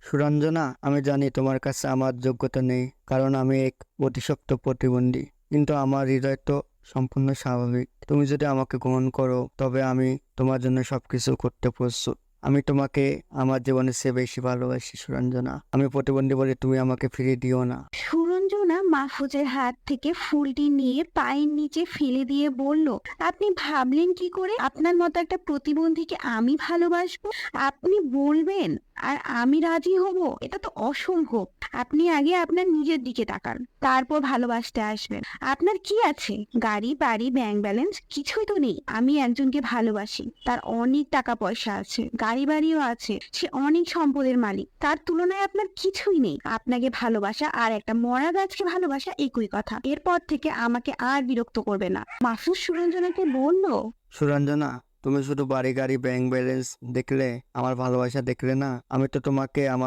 সুরঞ্জনা, আমি জানি তোমার কাছে আমার যোগ্যতা নেই, কারণ আমি এক অতিশক্ত প্রতিবন্ধী। কিন্তু আমার হৃদয় তো সম্পূর্ণ স্বাভাবিক। তুমি যদি আমাকে গ্রহণ করো, তবে আমি তোমার জন্য সবকিছু করতে প্রস্তুত। আমি তোমাকে আমার জীবনের চেয়ে বেশি ভালোবাসি সুরঞ্জনা। আমি প্রতিবন্ধী বলে তুমি আমাকে ফিরিয়ে দিও না। সুরঞ্জনা মাহফুজের হাত থেকে ফুলটি নিয়ে পায়ের নিচে ফেলে দিয়ে বলল, আপনি ভাবলেন কি করে আপনার মতো একটা প্রতিবন্ধীকে আমি ভালোবাসবো? আপনি বলবেন আর আমি রাজি হব? এটা তো অসম্ভব। আপনি আগে আপনার নিজের দিকে তাকান, তারপর ভালোবাসতে আসবেন। আপনার কি আছে? গাড়ি, বাড়ি, ব্যাংক ব্যালেন্স কিছুই তো নেই। আমি একজনকে ভালোবাসি, তার অনেক টাকা পয়সা আছে, গাড়ি বাড়িও আছে, সে অনেক সম্পদের মালিক। তার তুলনায় আপনার কিছুই নেই। আপনাকে ভালোবাসা আর একটা মরা গাছকে ভালোবাসা একই কথা। এরপর থেকে আমাকে আর বিরক্ত করবে না। মাহফুজ সুরঞ্জনাকে বলল, সুরঞ্জনা, তুমি শুধু বাড়ি গাড়ি ব্যাংক ব্যালেন্স দেখলে, আমার ভালোবাসা দেখলে না। আমি তো তোমাকে আমার